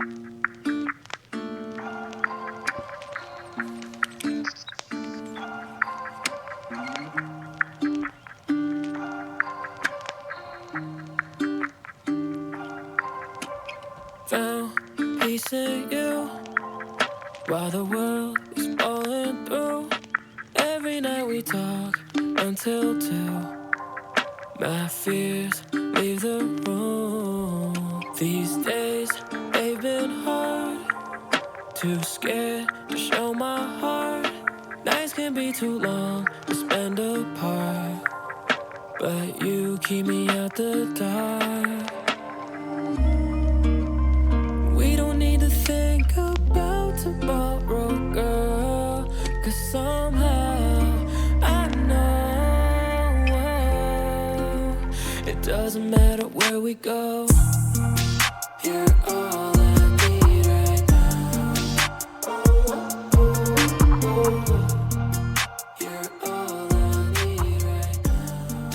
Found peace in you while the world is falling through. Every night we talk until 2. My fears leave the room. These days they've been hard. Too scared to show my heart. Nights can be too long to spend apart, but you keep me out the dark. We don't need to think about tomorrow, girl, 'cause somehow I know it doesn't matter where we go. You're all I need right now. You're all I need right now.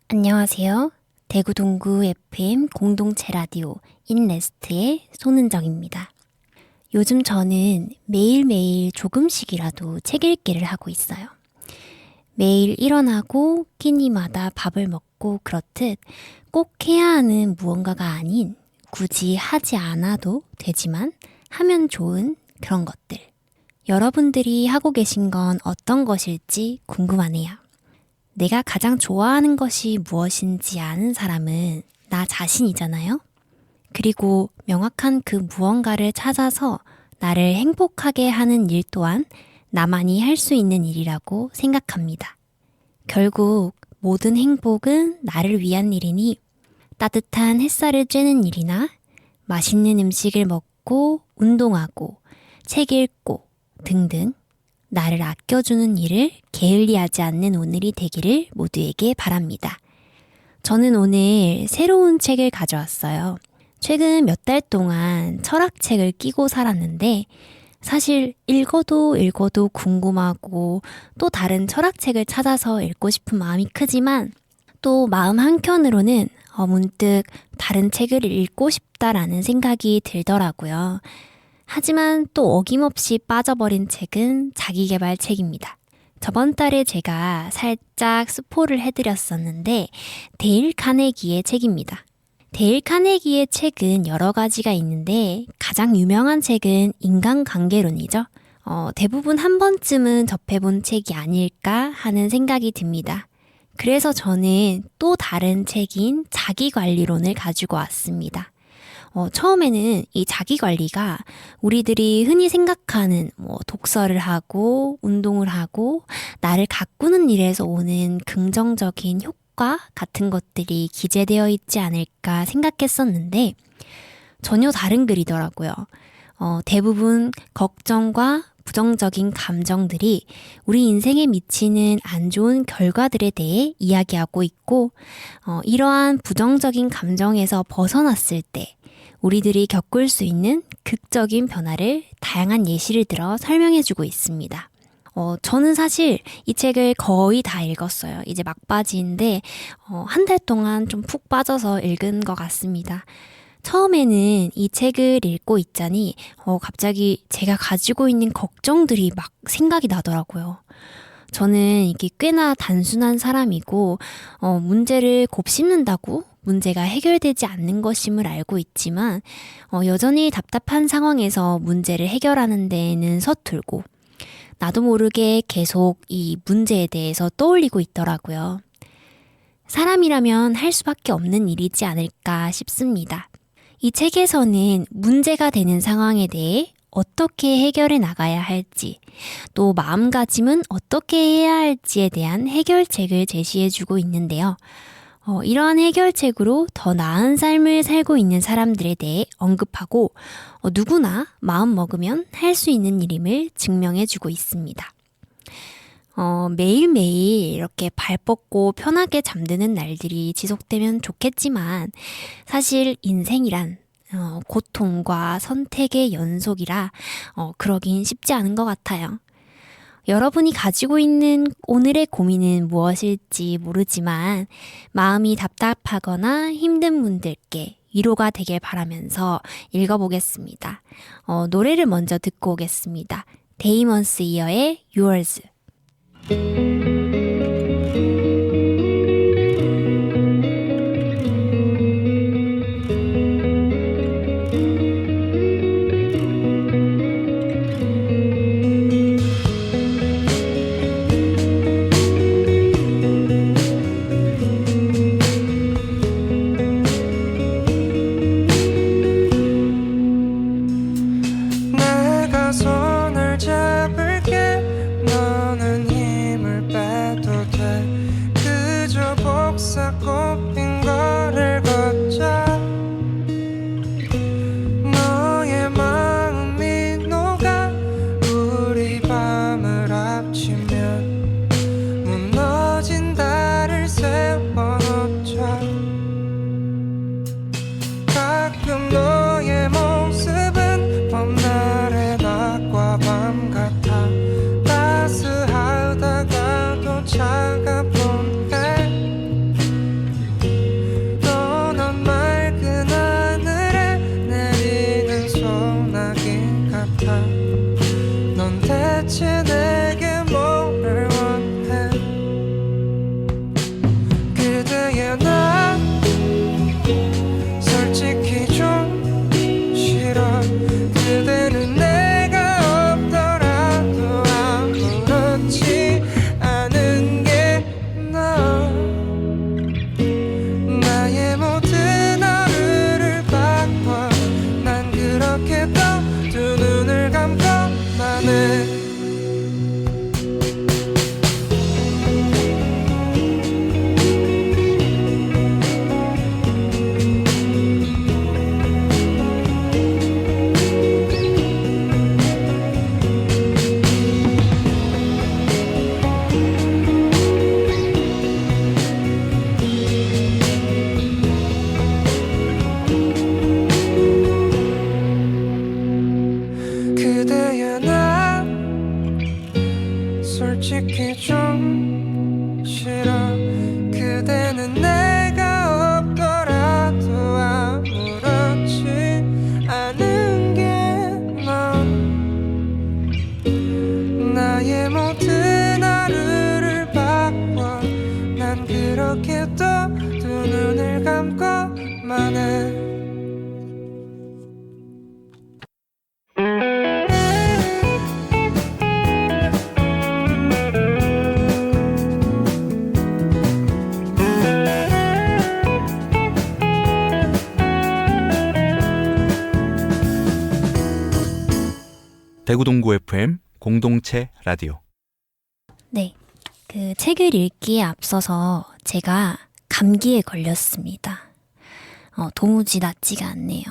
안녕하세요. 대구 동구 FM 공동체 라디오 인레스트의 손은정입니다. 요즘 저는 매일매일 조금씩이라도 책 읽기를 하고 있어요. 매일 일어나고 끼니마다 밥을 먹고 그렇듯 꼭 해야 하는 무언가가 아닌 굳이 하지 않아도 되지만 하면 좋은 그런 것들. 여러분들이 하고 계신 건 어떤 것일지 궁금하네요. 내가 가장 좋아하는 것이 무엇인지 아는 사람은 나 자신이잖아요. 그리고 명확한 그 무언가를 찾아서 나를 행복하게 하는 일 또한 나만이 할 수 있는 일이라고 생각합니다. 결국 모든 행복은 나를 위한 일이니 따뜻한 햇살을 쬐는 일이나 맛있는 음식을 먹고 운동하고 책 읽고 등등 나를 아껴주는 일을 게을리하지 않는 오늘이 되기를 모두에게 바랍니다. 저는 오늘 새로운 책을 가져왔어요. 최근 몇 달 동안 철학책을 끼고 살았는데 사실 읽어도 궁금하고 또 다른 철학책을 찾아서 읽고 싶은 마음이 크지만 또 마음 한켠으로는 문득 다른 책을 읽고 싶다라는 생각이 들더라고요. 하지만 또 어김없이 빠져버린 책은 자기계발 책입니다. 저번 달에 제가 살짝 스포를 해드렸었는데 데일 카네기의 책입니다. 데일 카네기의 책은 여러 가지가 있는데 가장 유명한 책은 인간관계론이죠. 대부분 한 번쯤은 접해본 책이 아닐까 하는 생각이 듭니다. 그래서 저는 또 다른 책인 자기관리론을 가지고 왔습니다. 처음에는 이 자기관리가 우리들이 흔히 생각하는 독서를 하고 운동을 하고 나를 가꾸는 일에서 오는 긍정적인 효과 같은 것들이 기재되어 있지 않을까 생각했었는데 전혀 다른 글이더라고요. 대부분 걱정과 부정적인 감정들이 우리 인생에 미치는 안 좋은 결과들에 대해 이야기하고 있고 이러한 부정적인 감정에서 벗어났을 때 우리들이 겪을 수 있는 극적인 변화를 다양한 예시를 들어 설명해주고 있습니다. 저는 사실 이 책을 거의 다 읽었어요. 이제 막바지인데 한 달 동안 좀 푹 빠져서 읽은 것 같습니다. 처음에는 이 책을 읽고 있자니 갑자기 제가 가지고 있는 걱정들이 막 생각이 나더라고요. 저는 이게 꽤나 단순한 사람이고 문제를 곱씹는다고 문제가 해결되지 않는 것임을 알고 있지만 여전히 답답한 상황에서 문제를 해결하는 데에는 서툴고 나도 모르게 계속 이 문제에 대해서 떠올리고 있더라고요. 사람이라면 할 수밖에 없는 일이지 않을까 싶습니다. 이 책에서는 문제가 되는 상황에 대해 어떻게 해결해 나가야 할지, 또 마음가짐은 어떻게 해야 할지에 대한 해결책을 제시해주고 있는데요. 이러한 해결책으로 더 나은 삶을 살고 있는 사람들에 대해 언급하고 누구나 마음 먹으면 할 수 있는 일임을 증명해주고 있습니다. 매일매일 이렇게 발 뻗고 편하게 잠드는 날들이 지속되면 좋겠지만 사실 인생이란 고통과 선택의 연속이라 그러긴 쉽지 않은 것 같아요. 여러분이 가지고 있는 오늘의 고민은 무엇일지 모르지만 마음이 답답하거나 힘든 분들께 위로가 되길 바라면서 읽어보겠습니다. 노래를 먼저 듣고 오겠습니다. 데이먼스 이어의 Yours. 솔직히 좀 싫어. 그대는 내가 없더라도 아무렇지 않은 게 넌 나의 모든 하루를 바꿔. 난 그렇게 또 두 눈을 감고만 해. 대구동구 FM 공동체 라디오. 네, 그 책을 읽기에 앞서서 제가 감기에 걸렸습니다. 도무지 낫지가 않네요.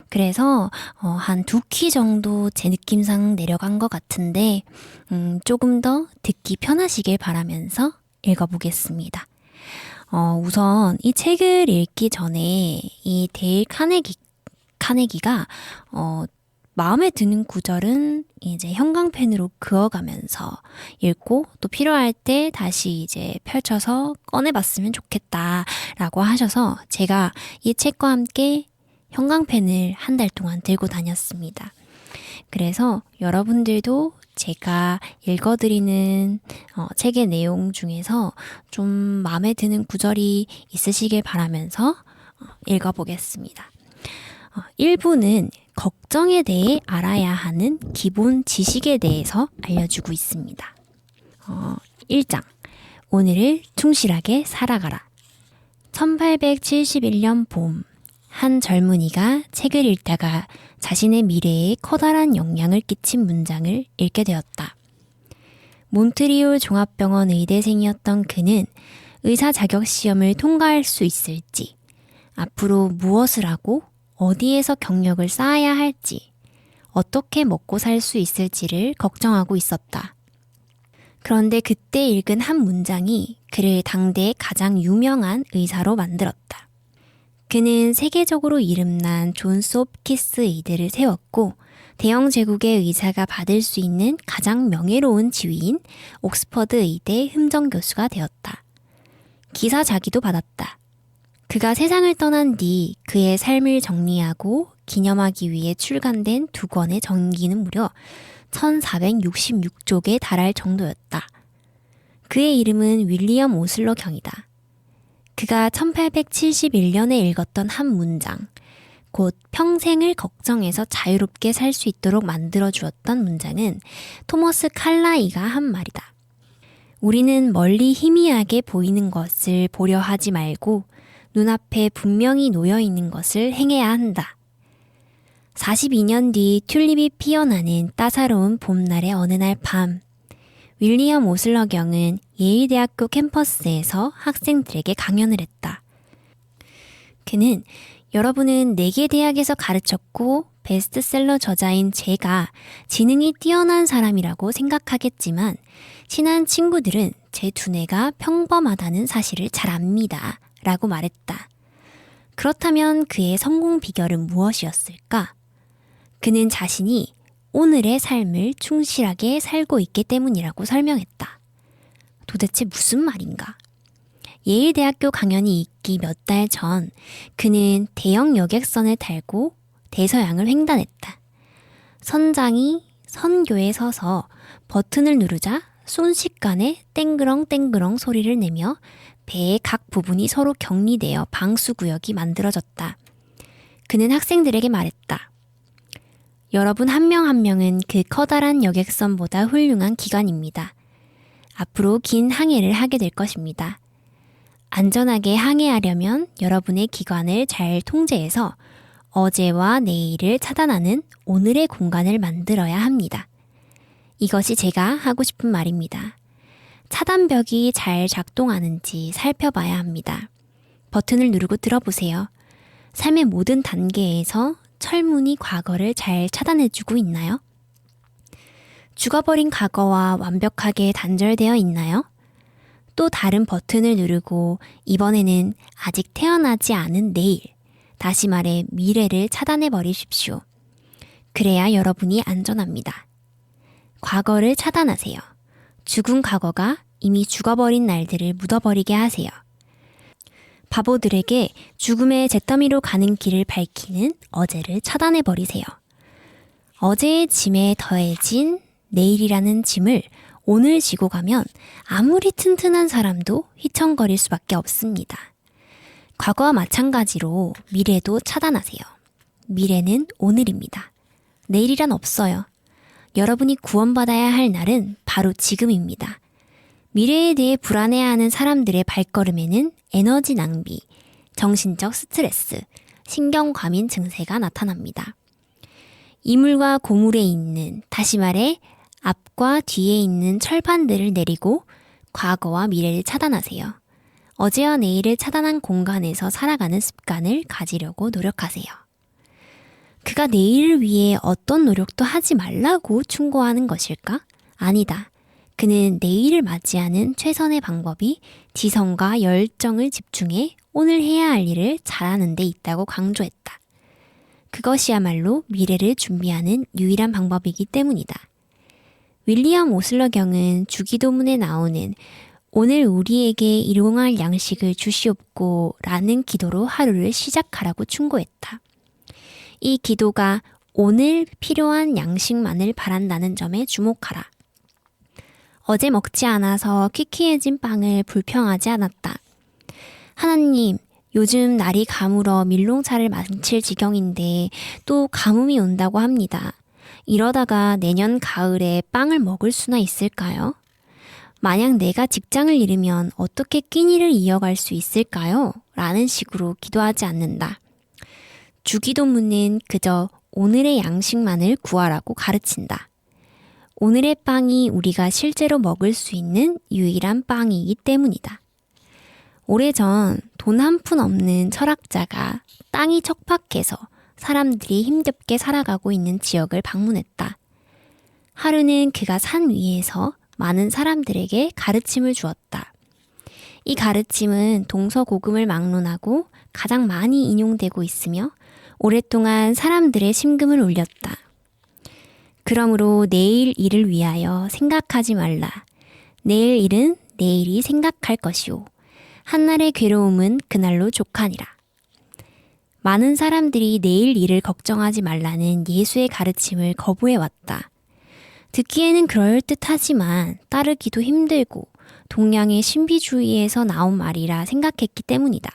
그래서 한 2키 정도 제 느낌상 내려간 것 같은데 조금 더 듣기 편하시길 바라면서 읽어보겠습니다. 우선 이 책을 읽기 전에 이 데일 카네기가 마음에 드는 구절은 이제 형광펜으로 그어가면서 읽고 또 필요할 때 다시 이제 펼쳐서 꺼내봤으면 좋겠다라고 하셔서 제가 이 책과 함께 형광펜을 한 달 동안 들고 다녔습니다. 그래서 여러분들도 제가 읽어드리는 책의 내용 중에서 좀 마음에 드는 구절이 있으시길 바라면서 읽어보겠습니다. 1부는 걱정에 대해 알아야 하는 기본 지식에 대해서 알려주고 있습니다. 1장, 오늘을 충실하게 살아가라. 1871년 봄, 한 젊은이가 책을 읽다가 자신의 미래에 커다란 영향을 끼친 문장을 읽게 되었다. 몬트리올 종합병원 의대생이었던 그는 의사 자격 시험을 통과할 수 있을지, 앞으로 무엇을 하고 어디에서 경력을 쌓아야 할지, 어떻게 먹고 살 수 있을지를 걱정하고 있었다. 그런데 그때 읽은 한 문장이 그를 당대의 가장 유명한 의사로 만들었다. 그는 세계적으로 이름난 존스 홉킨스 의대를 세웠고 대영 제국의 의사가 받을 수 있는 가장 명예로운 지위인 옥스퍼드 의대 흠정 교수가 되었다. 기사자기도 받았다. 그가 세상을 떠난 뒤 그의 삶을 정리하고 기념하기 위해 출간된 2권의 전기는 무려 1466쪽에 달할 정도였다. 그의 이름은 윌리엄 오슬러 경이다. 그가 1871년에 읽었던 한 문장, 곧 평생을 걱정해서 자유롭게 살 수 있도록 만들어 주었던 문장은 토머스 칼라이가 한 말이다. 우리는 멀리 희미하게 보이는 것을 보려 하지 말고 눈앞에 분명히 놓여 있는 것을 행해야 한다. 42년 뒤 튤립이 피어나는 따사로운 봄날의 어느 날 밤, 윌리엄 오슬러 경은 예일대학교 캠퍼스에서 학생들에게 강연을 했다. 그는 여러분은 4개 대학에서 가르쳤고 베스트셀러 저자인 제가 지능이 뛰어난 사람이라고 생각하겠지만 친한 친구들은 제 두뇌가 평범하다는 사실을 잘 압니다. 라고 말했다. 그렇다면 그의 성공 비결은 무엇이었을까? 그는 자신이 오늘의 삶을 충실하게 살고 있기 때문이라고 설명했다. 도대체 무슨 말인가? 예일대학교 강연이 있기 몇 달 전 그는 대형 여객선을 달고 대서양을 횡단했다. 선장이 선교에 서서 버튼을 누르자 순식간에 땡그렁땡그렁 소리를 내며 배의 각 부분이 서로 격리되어 방수구역이 만들어졌다. 그는 학생들에게 말했다. 여러분 한 명 한 명은 그 커다란 여객선보다 훌륭한 기관입니다. 앞으로 긴 항해를 하게 될 것입니다. 안전하게 항해하려면 여러분의 기관을 잘 통제해서 어제와 내일을 차단하는 오늘의 공간을 만들어야 합니다. 이것이 제가 하고 싶은 말입니다. 차단벽이 잘 작동하는지 살펴봐야 합니다. 버튼을 누르고 들어보세요. 삶의 모든 단계에서 철문이 과거를 잘 차단해주고 있나요? 죽어버린 과거와 완벽하게 단절되어 있나요? 또 다른 버튼을 누르고 이번에는 아직 태어나지 않은 내일, 다시 말해 미래를 차단해 버리십시오. 그래야 여러분이 안전합니다. 과거를 차단하세요. 죽은 과거가 이미 죽어버린 날들을 묻어버리게 하세요. 바보들에게 죽음의 잿더미로 가는 길을 밝히는 어제를 차단해버리세요. 어제의 짐에 더해진 내일이라는 짐을 오늘 지고 가면 아무리 튼튼한 사람도 휘청거릴 수밖에 없습니다. 과거와 마찬가지로 미래도 차단하세요. 미래는 오늘입니다. 내일이란 없어요. 여러분이 구원받아야 할 날은 바로 지금입니다. 미래에 대해 불안해하는 사람들의 발걸음에는 에너지 낭비, 정신적 스트레스, 신경과민 증세가 나타납니다. 이물과 고물에 있는, 다시 말해 앞과 뒤에 있는 철판들을 내리고 과거와 미래를 차단하세요. 어제와 내일을 차단한 공간에서 살아가는 습관을 가지려고 노력하세요. 그가 내일을 위해 어떤 노력도 하지 말라고 충고하는 것일까? 아니다. 그는 내일을 맞이하는 최선의 방법이 지성과 열정을 집중해 오늘 해야 할 일을 잘하는 데 있다고 강조했다. 그것이야말로 미래를 준비하는 유일한 방법이기 때문이다. 윌리엄 오슬러 경은 주기도문에 나오는 오늘 우리에게 일용할 양식을 주시옵고 라는 기도로 하루를 시작하라고 충고했다. 이 기도가 오늘 필요한 양식만을 바란다는 점에 주목하라. 어제 먹지 않아서 퀴퀴해진 빵을 불평하지 않았다. 하나님, 요즘 날이 가물어 밀롱차를 마실 지경인데 또 가뭄이 온다고 합니다. 이러다가 내년 가을에 빵을 먹을 수나 있을까요? 만약 내가 직장을 잃으면 어떻게 끼니를 이어갈 수 있을까요? 라는 식으로 기도하지 않는다. 주기도문은 그저 오늘의 양식만을 구하라고 가르친다. 오늘의 빵이 우리가 실제로 먹을 수 있는 유일한 빵이기 때문이다. 오래전 돈 한 푼 없는 철학자가 땅이 척박해서 사람들이 힘겹게 살아가고 있는 지역을 방문했다. 하루는 그가 산 위에서 많은 사람들에게 가르침을 주었다. 이 가르침은 동서고금을 막론하고 가장 많이 인용되고 있으며 오랫동안 사람들의 심금을 울렸다. 그러므로 내일 일을 위하여 생각하지 말라. 내일 일은 내일이 생각할 것이요. 한날의 괴로움은 그날로 족하니라. 많은 사람들이 내일 일을 걱정하지 말라는 예수의 가르침을 거부해왔다. 듣기에는 그럴듯하지만 따르기도 힘들고 동양의 신비주의에서 나온 말이라 생각했기 때문이다.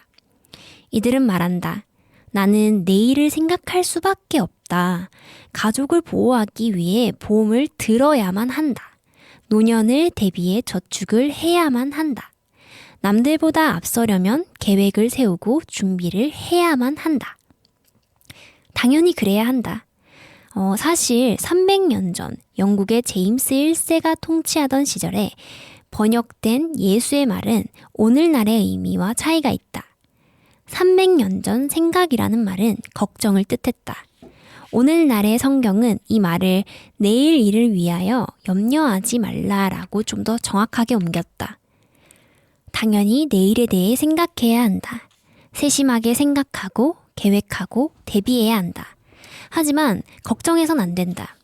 이들은 말한다. 나는 내일을 생각할 수밖에 없다. 가족을 보호하기 위해 보험을 들어야만 한다. 노년을 대비해 저축을 해야만 한다. 남들보다 앞서려면 계획을 세우고 준비를 해야만 한다. 당연히 그래야 한다. 사실 300년 전 영국의 제임스 1세가 통치하던 시절에 번역된 예수의 말은 오늘날의 의미와 차이가 있다. 300년 전 생각이라는 말은 걱정을 뜻했다. 오늘날의 성경은 이 말을 내일 일을 위하여 염려하지 말라라고 좀 더 정확하게 옮겼다. 당연히 내일에 대해 생각해야 한다. 세심하게 생각하고 계획하고 대비해야 한다. 하지만 걱정해선 안 된다.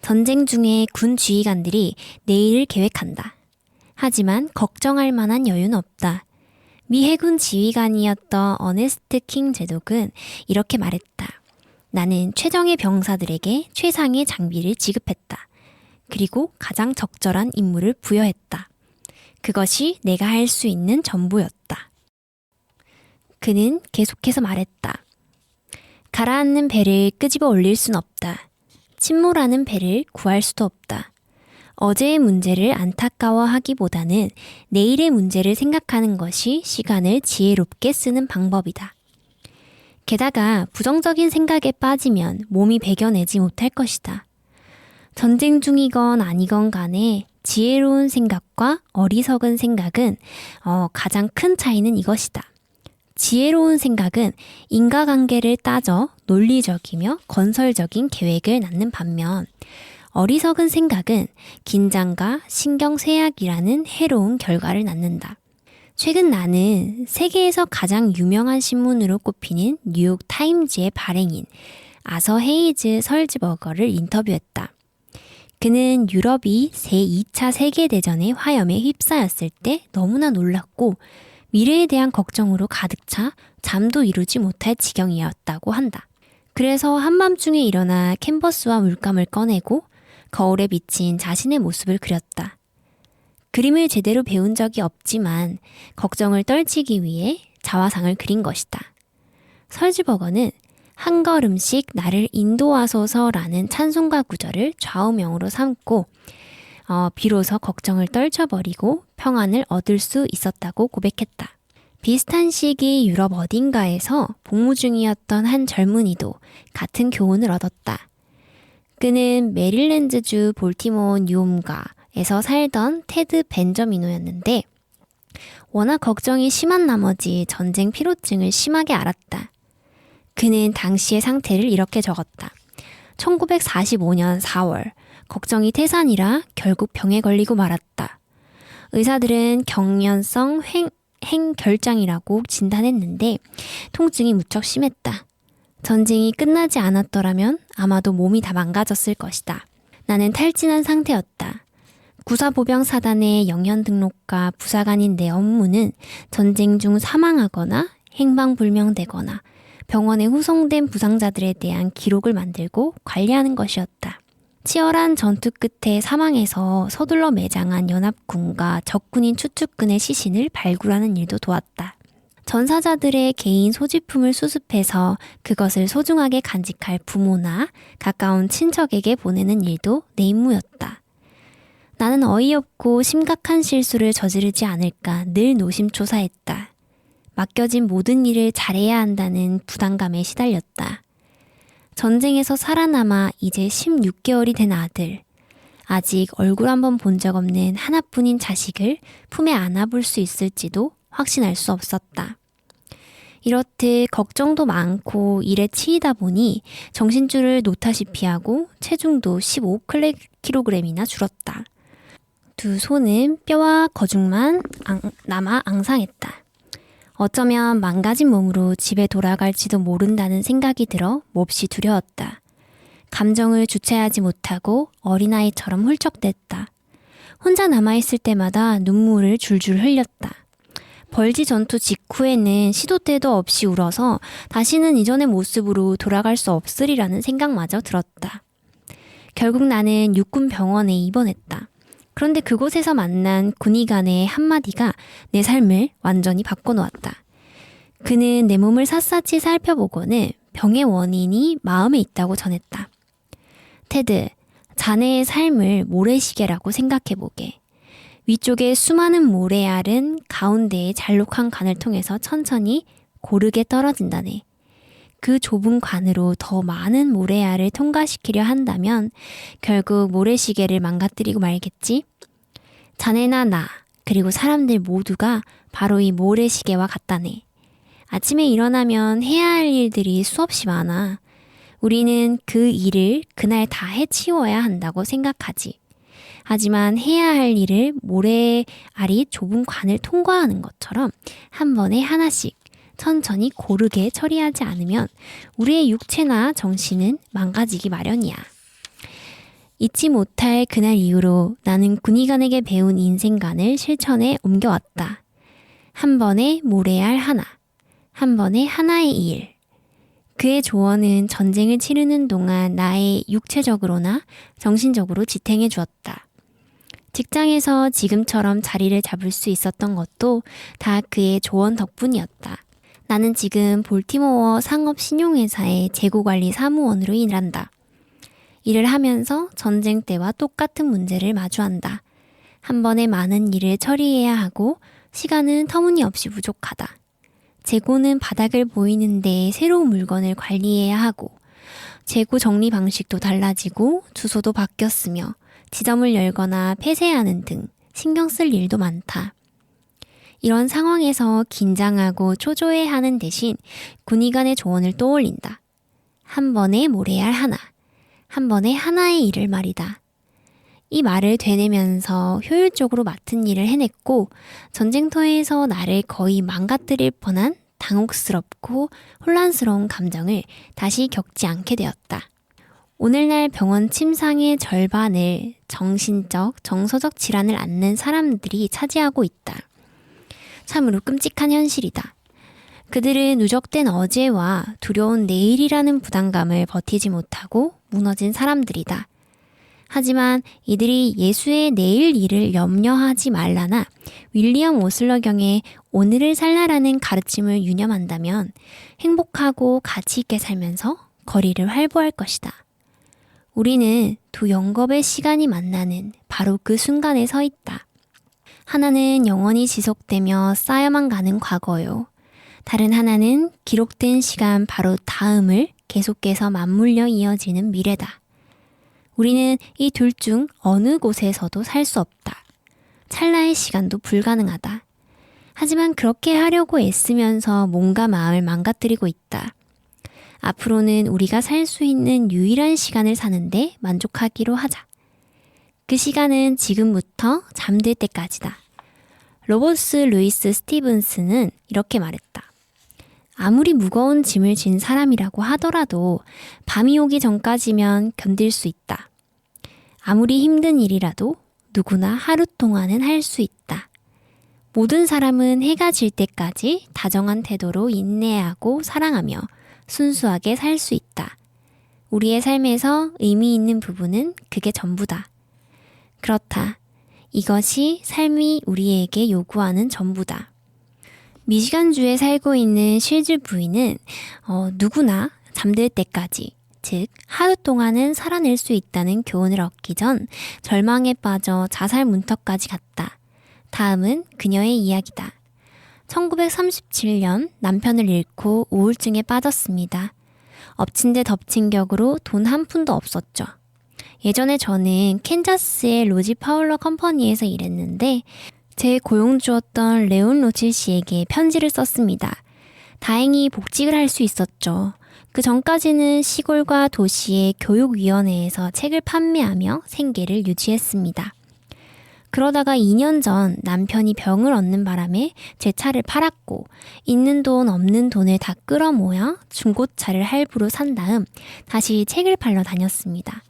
전쟁 중에 군 지휘관들이 내일을 계획한다. 하지만 걱정할 만한 여유는 없다. 미 해군 지휘관이었던 어네스트 킹 제독은 이렇게 말했다. 나는 최정예 병사들에게 최상의 장비를 지급했다. 그리고 가장 적절한 임무를 부여했다. 그것이 내가 할 수 있는 전부였다. 그는 계속해서 말했다. 가라앉는 배를 끄집어 올릴 순 없다. 침몰하는 배를 구할 수도 없다. 어제의 문제를 안타까워하기보다는 내일의 문제를 생각하는 것이 시간을 지혜롭게 쓰는 방법이다. 게다가 부정적인 생각에 빠지면 몸이 배겨내지 못할 것이다. 전쟁 중이건 아니건 간에 지혜로운 생각과 어리석은 생각은 가장 큰 차이는 이것이다. 지혜로운 생각은 인과관계를 따져 논리적이며 건설적인 계획을 낳는 반면 어리석은 생각은 긴장과 신경쇠약이라는 해로운 결과를 낳는다. 최근 나는 세계에서 가장 유명한 신문으로 꼽히는 뉴욕 타임즈의 발행인 아서 헤이즈 설즈버거를 인터뷰했다. 그는 유럽이 제2차 세계대전의 화염에 휩싸였을 때 너무나 놀랐고 미래에 대한 걱정으로 가득 차 잠도 이루지 못할 지경이었다고 한다. 그래서 한밤중에 일어나 캔버스와 물감을 꺼내고 거울에 비친 자신의 모습을 그렸다. 그림을 제대로 배운 적이 없지만 걱정을 떨치기 위해 자화상을 그린 것이다. 설즈버거는 한 걸음씩 나를 인도하소서라는 찬송가 구절을 좌우명으로 삼고 비로소 걱정을 떨쳐버리고 평안을 얻을 수 있었다고 고백했다. 비슷한 시기 유럽 어딘가에서 복무 중이었던 한 젊은이도 같은 교훈을 얻었다. 그는 메릴랜드주 볼티모어 뉴홈가에서 살던 테드 벤저미노였는데 워낙 걱정이 심한 나머지 전쟁 피로증을 심하게 앓았다. 그는 당시의 상태를 이렇게 적었다. 1945년 4월 걱정이 태산이라 결국 병에 걸리고 말았다. 의사들은 경련성 행결장이라고 진단했는데 통증이 무척 심했다. 전쟁이 끝나지 않았더라면 아마도 몸이 다 망가졌을 것이다. 나는 탈진한 상태였다. 구사보병 사단의 영연 등록과 부사관인 내 업무는 전쟁 중 사망하거나 행방불명되거나 병원에 후송된 부상자들에 대한 기록을 만들고 관리하는 것이었다. 치열한 전투 끝에 사망해서 서둘러 매장한 연합군과 적군인 추측군의 시신을 발굴하는 일도 도왔다. 전사자들의 개인 소지품을 수습해서 그것을 소중하게 간직할 부모나 가까운 친척에게 보내는 일도 내 임무였다. 나는 어이없고 심각한 실수를 저지르지 않을까 늘 노심초사했다. 맡겨진 모든 일을 잘해야 한다는 부담감에 시달렸다. 전쟁에서 살아남아 이제 16개월이 된 아들, 아직 얼굴 한번 본 적 없는 하나뿐인 자식을 품에 안아볼 수 있을지도 확신할 수 없었다. 이렇듯 걱정도 많고 일에 치이다 보니 정신줄을 놓다시피 하고 체중도 15kg이나 줄었다. 두 손은 뼈와 거죽만 남아 앙상했다. 어쩌면 망가진 몸으로 집에 돌아갈지도 모른다는 생각이 들어 몹시 두려웠다. 감정을 주체하지 못하고 어린아이처럼 훌쩍댔다. 혼자 남아있을 때마다 눈물을 줄줄 흘렸다. 벌지 전투 직후에는 시도 때도 없이 울어서 다시는 이전의 모습으로 돌아갈 수 없으리라는 생각마저 들었다. 결국 나는 육군 병원에 입원했다. 그런데 그곳에서 만난 군의관의 한마디가 내 삶을 완전히 바꿔놓았다. 그는 내 몸을 샅샅이 살펴보고는 병의 원인이 마음에 있다고 전했다. 테드, 자네의 삶을 모래시계라고 생각해보게. 위쪽에 수많은 모래알은 가운데의 잘록한 관을 통해서 천천히 고르게 떨어진다네. 그 좁은 관으로 더 많은 모래알을 통과시키려 한다면 결국 모래시계를 망가뜨리고 말겠지? 자네나 나, 그리고 사람들 모두가 바로 이 모래시계와 같다네. 아침에 일어나면 해야 할 일들이 수없이 많아. 우리는 그 일을 그날 다 해치워야 한다고 생각하지. 하지만 해야 할 일을 모래알이 좁은 관을 통과하는 것처럼 한 번에 하나씩 천천히 고르게 처리하지 않으면 우리의 육체나 정신은 망가지기 마련이야. 잊지 못할 그날 이후로 나는 군의관에게 배운 인생관을 실천에 옮겨왔다. 한 번에 모래알 하나, 한 번에 하나의 일. 그의 조언은 전쟁을 치르는 동안 나의 육체적으로나 정신적으로 지탱해 주었다. 직장에서 지금처럼 자리를 잡을 수 있었던 것도 다 그의 조언 덕분이었다. 나는 지금 볼티모어 상업신용회사의 재고관리 사무원으로 일한다. 일을 하면서 전쟁 때와 똑같은 문제를 마주한다. 한 번에 많은 일을 처리해야 하고 시간은 터무니없이 부족하다. 재고는 바닥을 보이는데 새로운 물건을 관리해야 하고 재고 정리 방식도 달라지고 주소도 바뀌었으며 지점을 열거나 폐쇄하는 등 신경 쓸 일도 많다. 이런 상황에서 긴장하고 초조해하는 대신 군의관의 조언을 떠올린다. 한 번에 모래알 하나, 한 번에 하나의 일을 말이다. 이 말을 되뇌면서 효율적으로 맡은 일을 해냈고 전쟁터에서 나를 거의 망가뜨릴 뻔한 당혹스럽고 혼란스러운 감정을 다시 겪지 않게 되었다. 오늘날 병원 침상의 절반을 정신적, 정서적 질환을 앓는 사람들이 차지하고 있다. 참으로 끔찍한 현실이다. 그들은 누적된 어제와 두려운 내일이라는 부담감을 버티지 못하고 무너진 사람들이다. 하지만 이들이 예수의 내일 일을 염려하지 말라나 윌리엄 오슬러경의 오늘을 살라라는 가르침을 유념한다면 행복하고 가치 있게 살면서 거리를 활보할 것이다. 우리는 두 영겁의 시간이 만나는 바로 그 순간에 서 있다. 하나는 영원히 지속되며 쌓여만 가는 과거요. 다른 하나는 기록된 시간 바로 다음을 계속해서 맞물려 이어지는 미래다. 우리는 이 둘 중 어느 곳에서도 살 수 없다. 찰나의 시간도 불가능하다. 하지만 그렇게 하려고 애쓰면서 몸과 마음을 망가뜨리고 있다. 앞으로는 우리가 살 수 있는 유일한 시간을 사는데 만족하기로 하자. 그 시간은 지금부터 잠들 때까지다. 로버스 루이스 스티븐스는 이렇게 말했다. 아무리 무거운 짐을 진 사람이라고 하더라도 밤이 오기 전까지면 견딜 수 있다. 아무리 힘든 일이라도 누구나 하루 동안은 할 수 있다. 모든 사람은 해가 질 때까지 다정한 태도로 인내하고 사랑하며 순수하게 살 수 있다. 우리의 삶에서 의미 있는 부분은 그게 전부다. 그렇다. 이것이 삶이 우리에게 요구하는 전부다. 미시간주에 살고 있는 실즈 부인은 누구나 잠들 때까지, 즉 하루 동안은 살아낼 수 있다는 교훈을 얻기 전 절망에 빠져 자살 문턱까지 갔다. 다음은 그녀의 이야기다. 1937년 남편을 잃고 우울증에 빠졌습니다. 엎친 데 덮친 격으로 돈 한 푼도 없었죠. 예전에 저는 캔자스의 로지 파울러 컴퍼니에서 일했는데 제 고용주였던 레온 로칠 씨에게 편지를 썼습니다. 다행히 복직을 할 수 있었죠. 그 전까지는 시골과 도시의 교육위원회에서 책을 판매하며 생계를 유지했습니다. 그러다가 2년 전 남편이 병을 얻는 바람에 제 차를 팔았고 있는 돈 없는 돈을 다 끌어모아 중고차를 할부로 산 다음 다시 책을 팔러 다녔습니다.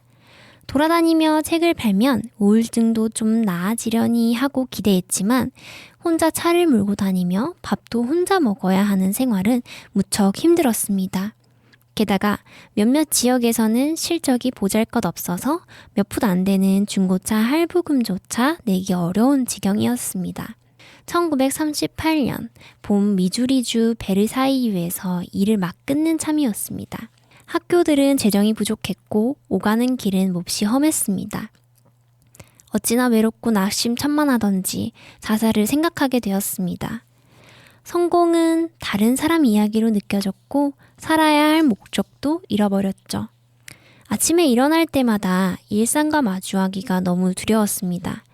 돌아다니며 책을 팔면 우울증도 좀 나아지려니 하고 기대했지만 혼자 차를 몰고 다니며 밥도 혼자 먹어야 하는 생활은 무척 힘들었습니다. 게다가 몇몇 지역에서는 실적이 보잘것없어서 몇 푼 안 되는 중고차 할부금조차 내기 어려운 지경이었습니다. 1938년 봄 미주리주 베르사유에서 일을 막 끊는 참이었습니다. 학교들은 재정이 부족했고 오가는 길은 몹시 험했습니다. 어찌나 외롭고 낙심천만하던지 자살을 생각하게 되었습니다. 성공은 다른 사람 이야기로 느껴졌고 살아야 할 목적도 잃어버렸죠. 아침에 일어날 때마다 일상과 마주하기가 너무 두려웠습니다.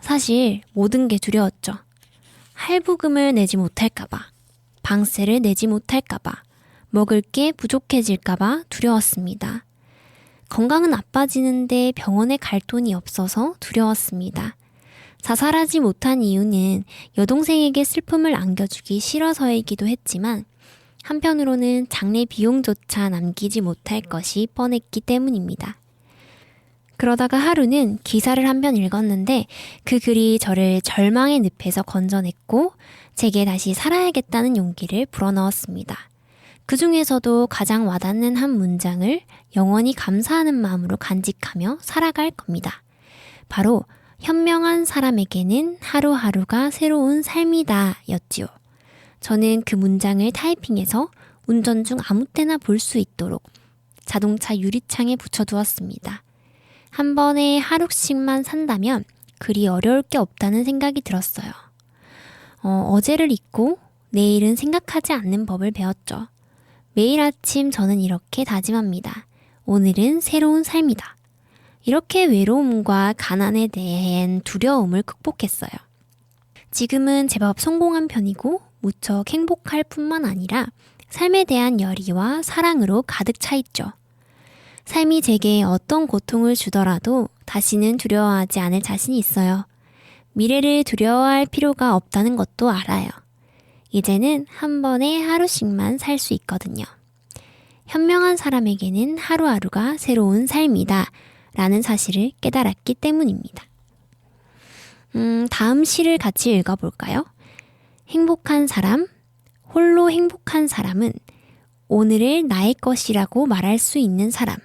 사실 모든 게 두려웠죠. 할부금을 내지 못할까봐, 방세를 내지 못할까봐, 먹을 게 부족해질까봐 두려웠습니다. 건강은 나빠지는데 병원에 갈 돈이 없어서 두려웠습니다. 자살하지 못한 이유는 여동생에게 슬픔을 안겨주기 싫어서이기도 했지만 한편으로는 장례 비용조차 남기지 못할 것이 뻔했기 때문입니다. 그러다가 하루는 기사를 한 편 읽었는데 그 글이 저를 절망의 늪에서 건져냈고 제게 다시 살아야겠다는 용기를 불어넣었습니다. 그 중에서도 가장 와닿는 한 문장을 영원히 감사하는 마음으로 간직하며 살아갈 겁니다. 바로 현명한 사람에게는 하루하루가 새로운 삶이다 였지요. 저는 그 문장을 타이핑해서 운전 중 아무 때나 볼 수 있도록 자동차 유리창에 붙여두었습니다. 한 번에 하루씩만 산다면 그리 어려울 게 없다는 생각이 들었어요. 어제를 잊고 내일은 생각하지 않는 법을 배웠죠. 매일 아침 저는 이렇게 다짐합니다. 오늘은 새로운 삶이다. 이렇게 외로움과 가난에 대한 두려움을 극복했어요. 지금은 제법 성공한 편이고 무척 행복할 뿐만 아니라 삶에 대한 열의와 사랑으로 가득 차 있죠. 삶이 제게 어떤 고통을 주더라도 다시는 두려워하지 않을 자신이 있어요. 미래를 두려워할 필요가 없다는 것도 알아요. 이제는 한 번에 하루씩만 살 수 있거든요. 현명한 사람에게는 하루하루가 새로운 삶이다 라는 사실을 깨달았기 때문입니다. 다음 시를 같이 읽어볼까요? 행복한 사람, 홀로 행복한 사람은 오늘을 나의 것이라고 말할 수 있는 사람,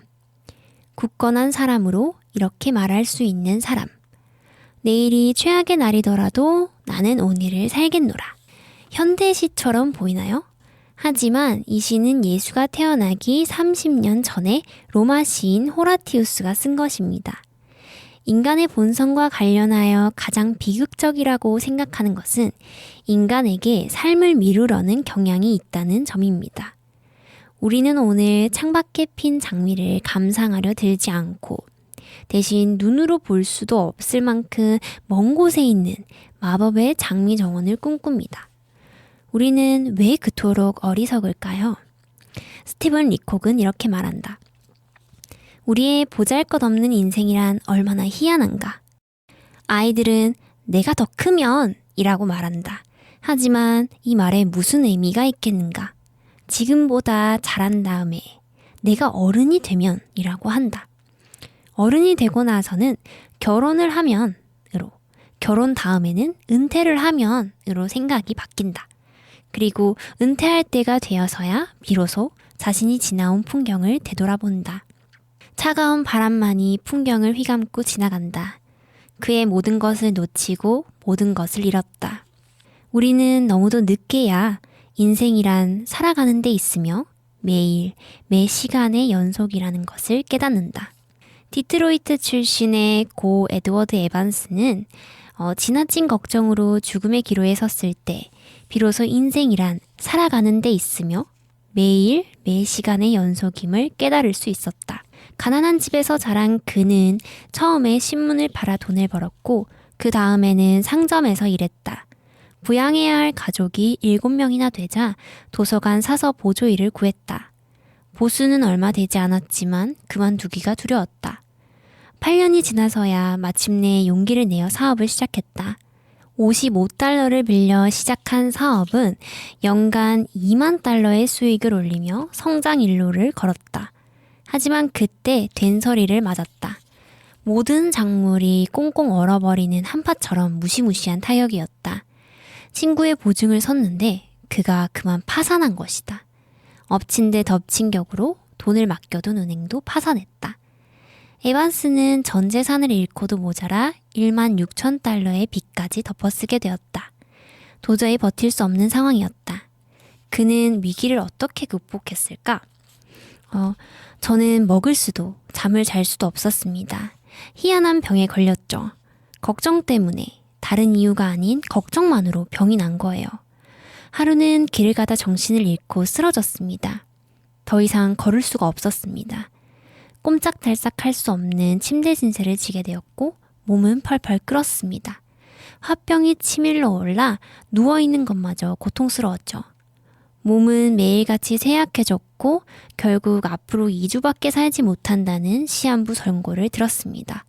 굳건한 사람으로 이렇게 말할 수 있는 사람, 내일이 최악의 날이더라도 나는 오늘을 살겠노라. 현대시처럼 보이나요? 하지만 이 시는 예수가 태어나기 30년 전에 로마 시인 호라티우스가 쓴 것입니다. 인간의 본성과 관련하여 가장 비극적이라고 생각하는 것은 인간에게 삶을 미루려는 경향이 있다는 점입니다. 우리는 오늘 창밖에 핀 장미를 감상하려 들지 않고 대신 눈으로 볼 수도 없을 만큼 먼 곳에 있는 마법의 장미 정원을 꿈꿉니다. 우리는 왜 그토록 어리석을까요? 스티븐 리콕은 이렇게 말한다. 우리의 보잘것없는 인생이란 얼마나 희한한가. 아이들은 내가 더 크면 이라고 말한다. 하지만 이 말에 무슨 의미가 있겠는가. 지금보다 자란 다음에 내가 어른이 되면 이라고 한다. 어른이 되고 나서는 결혼을 하면으로, 결혼 다음에는 은퇴를 하면으로 생각이 바뀐다. 그리고 은퇴할 때가 되어서야 비로소 자신이 지나온 풍경을 되돌아본다. 차가운 바람만이 풍경을 휘감고 지나간다. 그의 모든 것을 놓치고 모든 것을 잃었다. 우리는 너무도 늦게야 인생이란 살아가는 데 있으며 매일, 매 시간의 연속이라는 것을 깨닫는다. 디트로이트 출신의 고 에드워드 에반스는 지나친 걱정으로 죽음의 기로에 섰을 때 비로소 인생이란 살아가는 데 있으며 매일, 매 시간의 연속임을 깨달을 수 있었다. 가난한 집에서 자란 그는 처음에 신문을 팔아 돈을 벌었고 그 다음에는 상점에서 일했다. 부양해야 할 가족이 7명이나 되자 도서관 사서 보조일을 구했다. 보수는 얼마 되지 않았지만 그만두기가 두려웠다. 8년이 지나서야 마침내 용기를 내어 사업을 시작했다. 55달러를 빌려 시작한 사업은 연간 2만 달러의 수익을 올리며 성장 일로를 걸었다. 하지만 그때 된서리를 맞았다. 모든 작물이 꽁꽁 얼어버리는 한파처럼 무시무시한 타격이었다. 친구의 보증을 섰는데 그가 그만 파산한 것이다. 엎친 데 덮친 격으로 돈을 맡겨둔 은행도 파산했다. 에반스는 전 재산을 잃고도 모자라 1만 6천 달러의 빚까지 덮어쓰게 되었다. 도저히 버틸 수 없는 상황이었다. 그는 위기를 어떻게 극복했을까? 저는 먹을 수도 잠을 잘 수도 없었습니다. 희한한 병에 걸렸죠. 걱정 때문에, 다른 이유가 아닌 걱정만으로 병이 난 거예요. 하루는 길을 가다 정신을 잃고 쓰러졌습니다. 더 이상 걸을 수가 없었습니다. 꼼짝달싹 할 수 없는 침대 진세를 지게 되었고 몸은 펄펄 끓었습니다. 화병이 치밀러 올라 누워있는 것마저 고통스러웠죠. 몸은 매일같이 쇠약해졌고 결국 앞으로 2주밖에 살지 못한다는 시한부 선고를 들었습니다.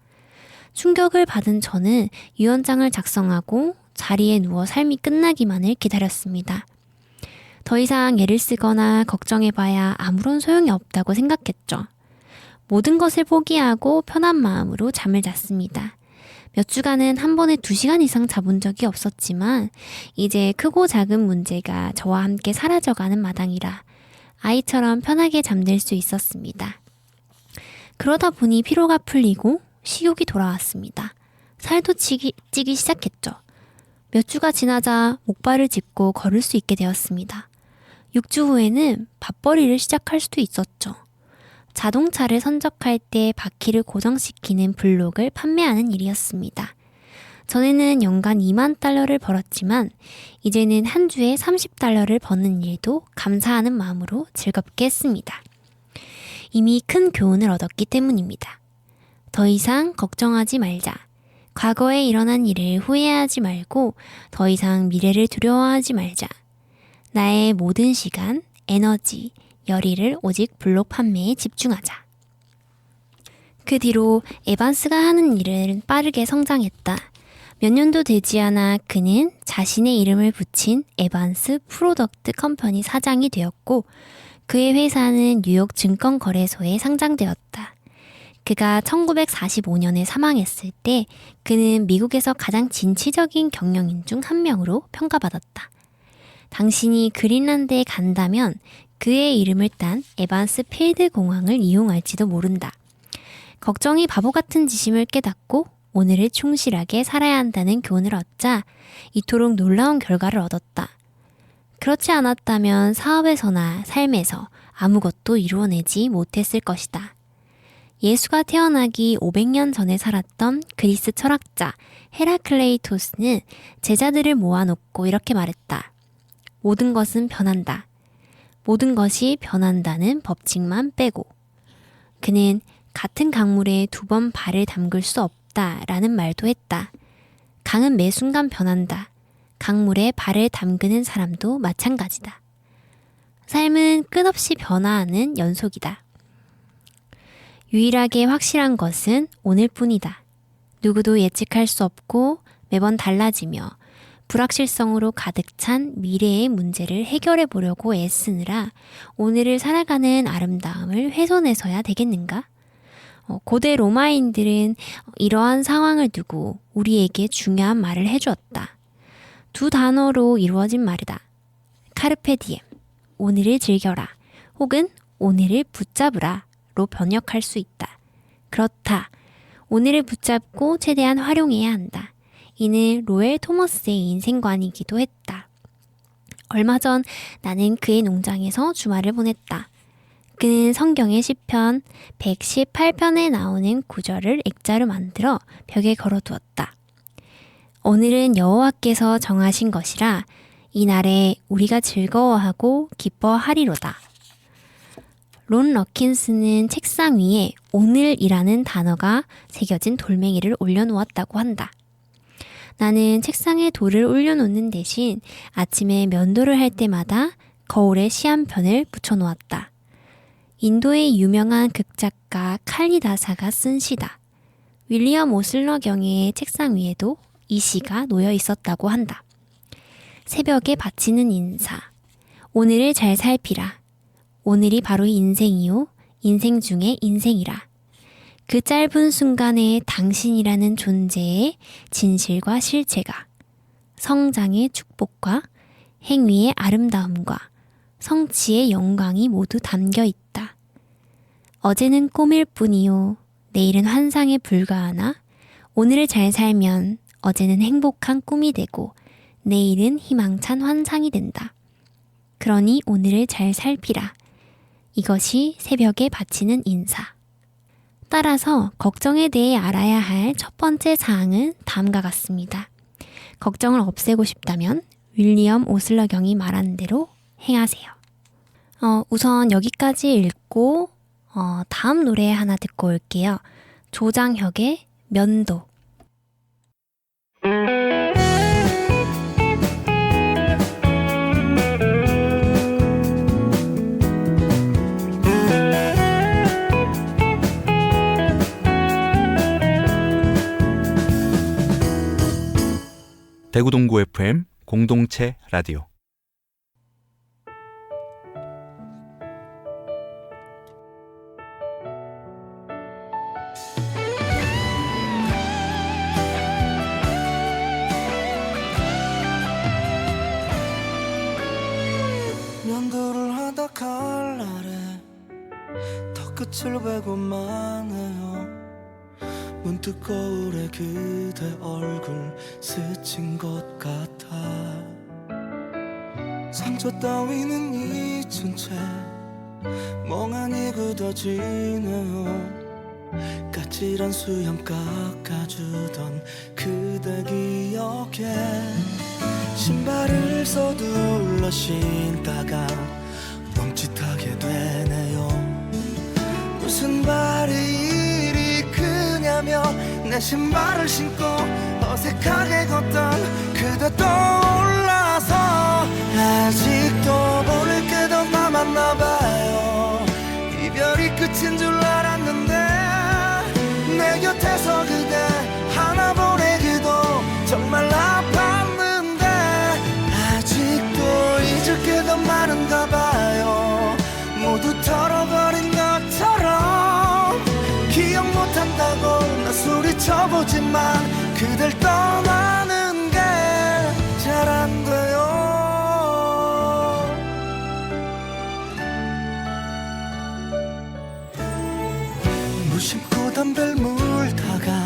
충격을 받은 저는 유언장을 작성하고 자리에 누워 삶이 끝나기만을 기다렸습니다. 더 이상 애를 쓰거나 걱정해봐야 아무런 소용이 없다고 생각했죠. 모든 것을 포기하고 편한 마음으로 잠을 잤습니다. 몇 주간은 한 번에 2시간 이상 자본 적이 없었지만 이제 크고 작은 문제가 저와 함께 사라져가는 마당이라 아이처럼 편하게 잠들 수 있었습니다. 그러다 보니 피로가 풀리고 식욕이 돌아왔습니다. 살도 찌기 시작했죠. 몇 주가 지나자 목발을 짚고 걸을 수 있게 되었습니다. 6주 후에는 밥벌이를 시작할 수도 있었죠. 자동차를 선적할 때 바퀴를 고정시키는 블록을 판매하는 일이었습니다. 전에는 연간 2만 달러를 벌었지만 이제는 한 주에 30달러를 버는 일도 감사하는 마음으로 즐겁게 했습니다. 이미 큰 교훈을 얻었기 때문입니다. 더 이상 걱정하지 말자. 과거에 일어난 일을 후회하지 말고 더 이상 미래를 두려워하지 말자. 나의 모든 시간, 에너지, 열의를 오직 블록 판매에 집중하자. 그 뒤로 에반스가 하는 일은 빠르게 성장했다. 몇 년도 되지 않아 그는 자신의 이름을 붙인 에반스 프로덕트 컴퍼니 사장이 되었고 그의 회사는 뉴욕 증권거래소에 상장되었다. 그가 1945년에 사망했을 때 그는 미국에서 가장 진취적인 경영인 중 한 명으로 평가받았다. 당신이 그린란드에 간다면 그의 이름을 딴 에반스 필드 공항을 이용할지도 모른다. 걱정이 바보 같은 짓임을 깨닫고 오늘을 충실하게 살아야 한다는 교훈을 얻자 이토록 놀라운 결과를 얻었다. 그렇지 않았다면 사업에서나 삶에서 아무것도 이루어내지 못했을 것이다. 예수가 태어나기 500년 전에 살았던 그리스 철학자 헤라클레이토스는 제자들을 모아놓고 이렇게 말했다. 모든 것은 변한다. 모든 것이 변한다는 법칙만 빼고. 그는 같은 강물에 2번 발을 담글 수 없다라는 말도 했다. 강은 매 순간 변한다. 강물에 발을 담그는 사람도 마찬가지다. 삶은 끝없이 변화하는 연속이다. 유일하게 확실한 것은 오늘뿐이다. 누구도 예측할 수 없고 매번 달라지며 불확실성으로 가득 찬 미래의 문제를 해결해 보려고 애쓰느라 오늘을 살아가는 아름다움을 훼손해서야 되겠는가? 고대 로마인들은 이러한 상황을 두고 우리에게 중요한 말을 해주었다. 2 단어로 이루어진 말이다. 카르페 디엠, 오늘을 즐겨라, 혹은 오늘을 붙잡으라 로 번역할 수 있다. 그렇다. 오늘을 붙잡고 최대한 활용해야 한다. 이는 로엘 토머스의 인생관이기도 했다. 얼마 전 나는 그의 농장에서 주말을 보냈다. 그는 성경의 시편 118편에 나오는 구절을 액자로 만들어 벽에 걸어두었다. 오늘은 여호와께서 정하신 것이라 이 날에 우리가 즐거워하고 기뻐하리로다. 론 러킨스는 책상 위에 오늘이라는 단어가 새겨진 돌멩이를 올려놓았다고 한다. 나는 책상에 돌을 올려놓는 대신 아침에 면도를 할 때마다 거울에 시 한 편을 붙여놓았다. 인도의 유명한 극작가 칼리다사가 쓴 시다. 윌리엄 오슬러 경의 책상 위에도 이 시가 놓여 있었다고 한다. 새벽에 바치는 인사. 오늘을 잘 살피라. 오늘이 바로 인생이요. 인생 중에 인생이라. 그 짧은 순간에 당신이라는 존재의 진실과 실체가 성장의 축복과 행위의 아름다움과 성취의 영광이 모두 담겨 있다. 어제는 꿈일 뿐이요. 내일은 환상에 불과하나 오늘을 잘 살면 어제는 행복한 꿈이 되고 내일은 희망찬 환상이 된다. 그러니 오늘을 잘 살피라. 이것이 새벽에 바치는 인사. 따라서 걱정에 대해 알아야 할 첫 번째 사항은 다음과 같습니다. 걱정을 없애고 싶다면 윌리엄 오슬러 경이 말한 대로 행하세요. 우선 여기까지 읽고 다음 노래 하나 듣고 올게요. 조장혁의 면도. 대구 동구 FM 공동체 라디오. 면도를 하다 칼날에 턱끝을 베고만 해요. 문득 거울에 그대 얼굴 스친 것 같아. 상처 따위는 잊은 채 멍하니 굳어지네요. 까칠한 수염 깎아주던 그대 기억에 신발을 서둘러 신다가 멈칫하게 되네요. 무슨 발이 이리 크냐며 내 신발을 신고 어색하게 걷던 그대 떠올라서 아직도 모를 게 더 남았나봐요. 이별이 끝인 줄 알았는데 내 곁에서 그대 하나 보내기도 정말 아팠는데 아직도 잊을 게 더 많은가 봐요. 모두 털어버린 것처럼 기억 못한다고 나 소리쳐보지만 그댈 떠나는 게 잘 안 돼요. 무심코 담배를 물다가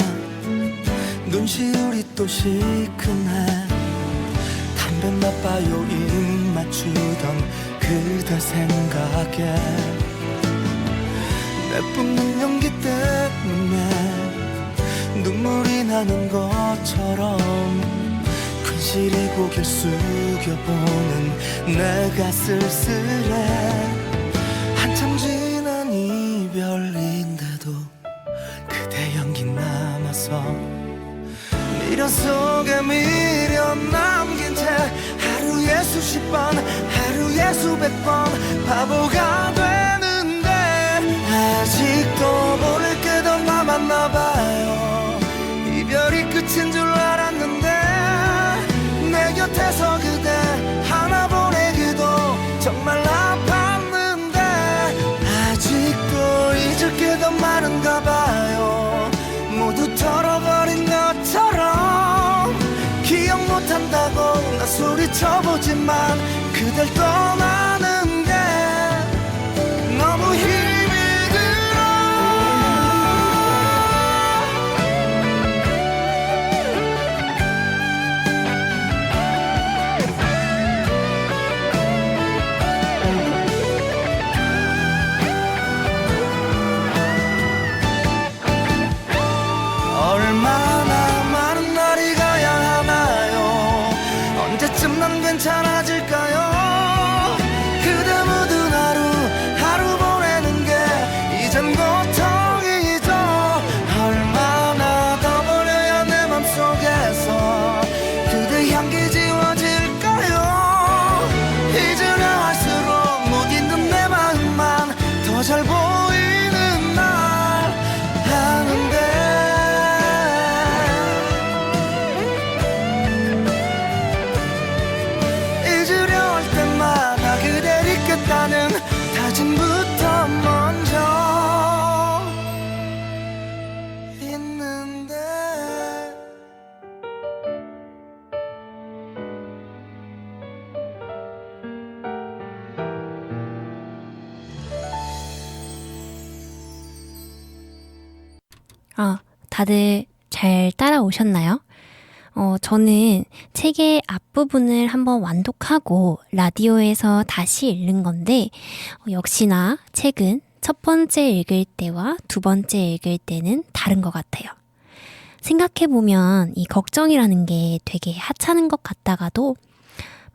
눈시울이 또 시큰해. 담배 맛봐요 입 맞추던 그대 생각에 내뿜는 연기 때문에 눈물이 나는 것처럼 괜시리 고개를 숙여보는 내가 쓸쓸해. 한참 지난 이별인데도 그대 연기 남아서 미련 속에 미련 남긴 채 하루에 수십 번 하루에 수백 번 바보가 되는데 아직도 모를 게 더 남았나 봐요. 이별이 끝인 줄 알았는데 내 곁에서 그대 하나 보내기도 정말 아팠는데 아직도 잊을 게 더 많은가 봐요. 모두 털어버린 것처럼 기억 못한다고 나 소리쳐보지만 그댈 떠나는 게 너무 힘이 들어. 얼마나 많은 날이 가야 하나요? 언제쯤 난 괜찮아질까요? 다들 잘 따라오셨나요? 저는 책의 앞부분을 한번 완독하고 라디오에서 다시 읽는 건데, 역시나 책은 첫 번째 읽을 때와 두 번째 읽을 때는 다른 것 같아요. 생각해보면 이 걱정이라는 게 되게 하찮은 것 같다가도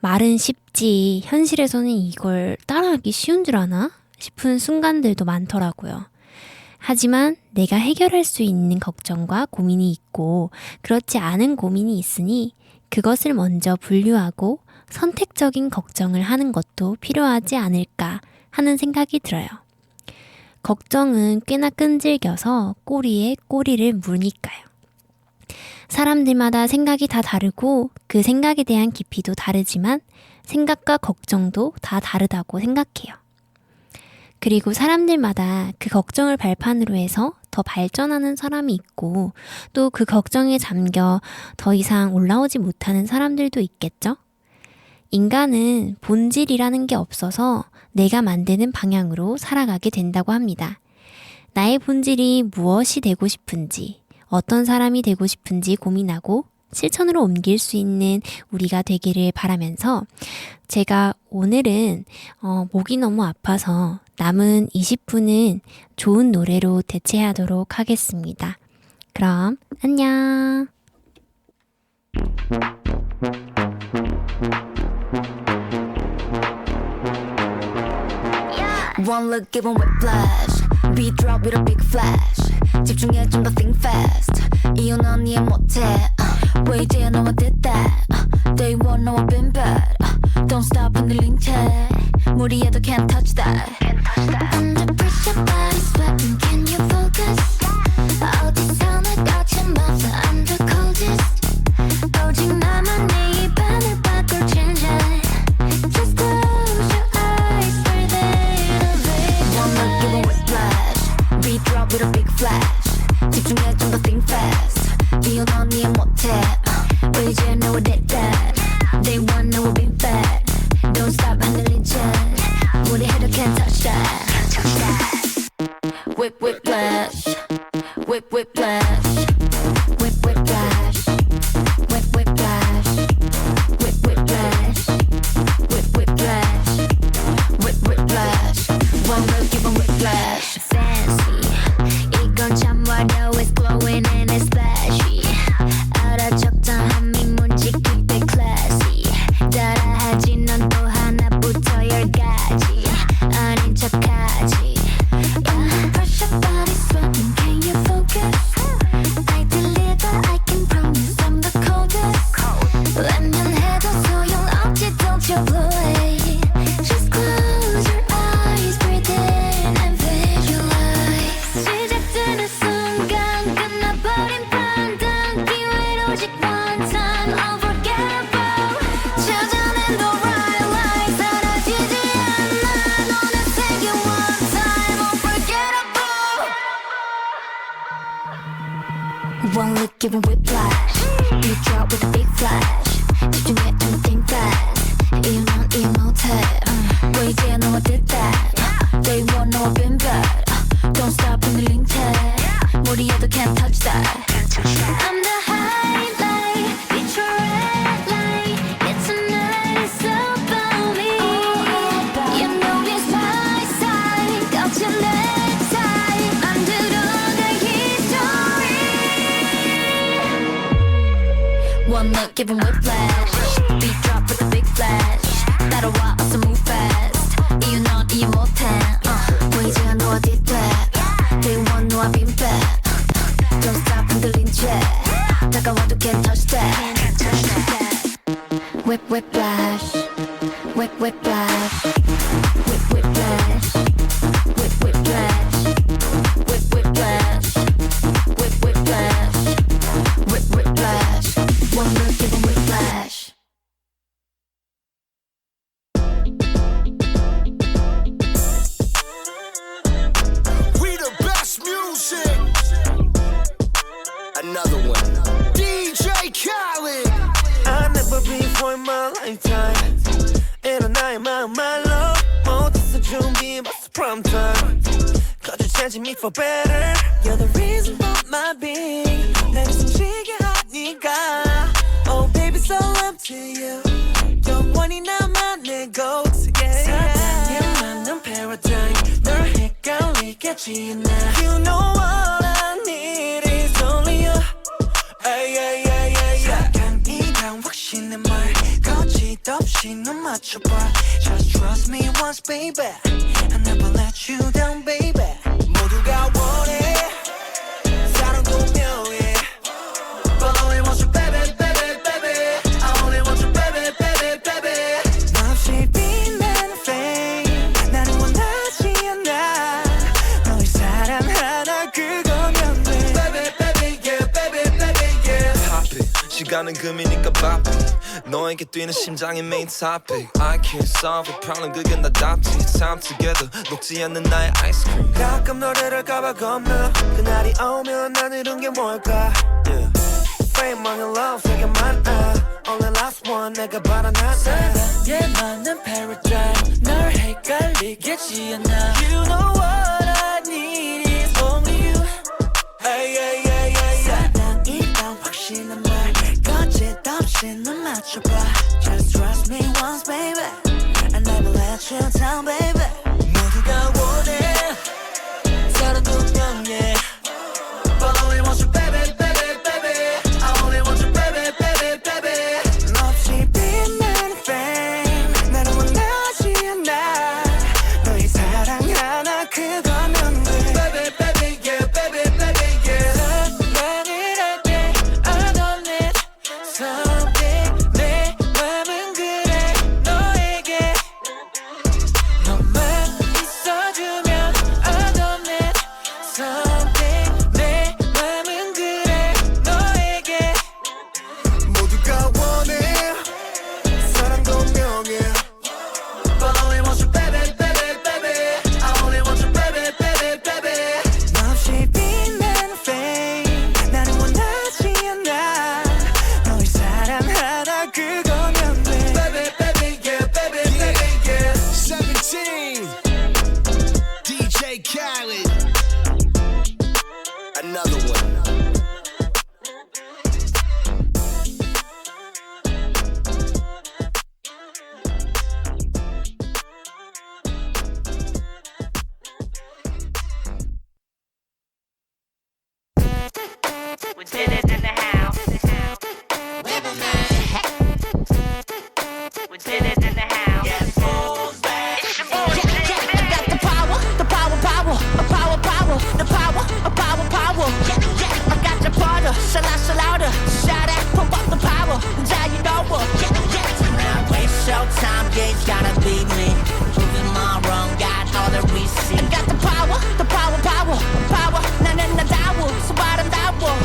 말은 쉽지 현실에서는 이걸 따라하기 쉬운 줄 아나 싶은 순간들도 많더라고요. 하지만 내가 해결할 수 있는 걱정과 고민이 있고 그렇지 않은 고민이 있으니 그것을 먼저 분류하고 선택적인 걱정을 하는 것도 필요하지 않을까 하는 생각이 들어요. 걱정은 꽤나 끈질겨서 꼬리에 꼬리를 무니까요. 사람들마다 생각이 다 다르고 그 생각에 대한 깊이도 다르지만 생각과 걱정도 다 다르다고 생각해요. 그리고 사람들마다 그 걱정을 발판으로 해서 더 발전하는 사람이 있고 또 그 걱정에 잠겨 더 이상 올라오지 못하는 사람들도 있겠죠? 인간은 본질이라는 게 없어서 내가 만드는 방향으로 살아가게 된다고 합니다. 나의 본질이 무엇이 되고 싶은지, 어떤 사람이 되고 싶은지 고민하고 실천으로 옮길 수 있는 우리가 되기를 바라면서 제가 오늘은 목이 너무 아파서 남은 20분은 좋은 노래로 대체하도록 하겠습니다. 그럼 안녕. One look, give 'em whiplash. Beat drop with a big flash. 집중해 좀 더 think fast. 이유는 이해 못해. 왜 이제 너와 됐다. Day one 너와 been bad. Don't stop 흔들린 채. 무리해도 can't touch that. Under pressure, body sweating. Can you focus? 어디서나 거침없어. I'm the coldest. 오직 나만 내 입안을 바꿀 change it. Just close your eyes, breathe in and breathe. One look, give 'em whiplash. Beat drop with a big flash. 집중해 좀 더 think fast. 이유는 이해 못해. 왜 이제 너와 됐다. Day one 너와 been bad. Don't stop 흔들린 채. 무리해도 can't touch that. Whip whiplash. Whip whiplash. Whip whiplash. Whip whiplash. Whip whiplash. Whip whiplash. Whip whiplash. One look, give 'em whiplash. Fancy. 이건 참 어려워. It's glowing and it's flashy. 알아 적당함이 뭔지 keep it classy. 따라하지 넌 또 하나부터 10가지. 아닌 척하지. Under pressure, body sweating. Can you focus? I deliver, I can promise I'm the coldest. 외면해도 소용없지, don't you blow it. Just close your eyes, breathe in and visualize. 시작되는 순간 끝나버린 판단. 기회를 오직 one time, unforgettable. 찾아낸 the right light. 사라지지 않아. 너는 세계 one time, unforgettable. One look, give 'em whiplash. Beat drop with a big flash. 집중해 좀 think fast. 이유는 이해 못해. 왜 이제 너와 됐다. Day one 너와 been bad. Don't stop 흔들린 채. 무리해도 can't touch that. I'm the highlight. It's your red light. It's tonight, it's about me. You know it's my side. 거친 내 side. 만들어갈 history. One look, give 'em whiplash. Beat drop with a big flash. 따라와, 어서 move fast. 이유는 이해 못해. 왜 이제 너와 뒤돼. Day one 너와 been bad. Don't stop 흔들린 채. 다가와도 can't touch that. Whip whiplash. Whip whiplash. Whip whiplash. Whip whiplash. Whip whiplash. Whip whiplash. Whip whiplash. One look, give 'em whiplash. We the best music. Another one. DJ Khaled. I never before in my lifetime. And 나의 마음 말로 못했어 준비 벌써 prime time. 거짓 changing me for better. You're the reason for my being. 날 숨쉬게 하니까. Oh baby, so up to you. 영원히 나만의 go-to. 사랑에 맞는 paradigm. 널 헷갈리겠지 나. You know what I need is only you. 사랑이란 확신의 말 거짓없이 넌 맞춰봐. Just trust me once baby. I never let you down baby. 모두가 원해 사랑도 명예. But I only want you baby baby baby. I only want you baby baby baby. 너 없이 빛나는 flame 나는 원하지 않아. 너의 사랑 하나 그거면 돼. Baby baby yeah baby baby yeah. Pop it. 시간은 금이니까 바삐 너에게 뛰는 심장의 main topic. I can't solve a problem 그게 나답지. Time together 녹지 않는 나의 아이스크림. 가끔 너를 할까봐 겁나. 그날이 오면 난 이룬 게 뭘까. Yeah. Fame, money, love 되게 많아. Only last one 내가 바라나. 사랑에 맞는 paradigm. 널 헷갈리겠지 않아. You know what I need is only you. 사랑이란 확신의 말 거짓없이 넌 맞춰봐. Just trust me once baby. I never let you down baby. 모두가 원해 사랑도 명예. But I only want you baby baby baby. I only want you baby baby baby. 너 없이 빛나는 fame 나는 원하지 않아. 너의 사랑 하나 그거면 돼. Baby baby yeah baby baby yeah. 사랑을 할 때 I don't need something. 내 맘은 그래 너에게 너만 있어주면 I don't need something. 내 맘은 그래 너에게 모두가 원해 사랑도 명예. But I only want you baby baby baby. I only want you baby baby baby. 너 없이 빛나는 flame 나는 원하지 않아. 너의 사랑 하나 그거면 돼. Baby baby yeah baby baby yeah. 17 DJ Khaled. Another one. We did it in the house. We did it in the house. It's your boy, I got the power, the power, power, a power, power, the power, a power, power. I got your powder, so louder, shout out, pump up the power, yeah you know what. Now waste your time, yeah it's gotta be me. Proving my wrong, got all the receipts. I got the power, power, power. 나는 나다워, 수바람다워.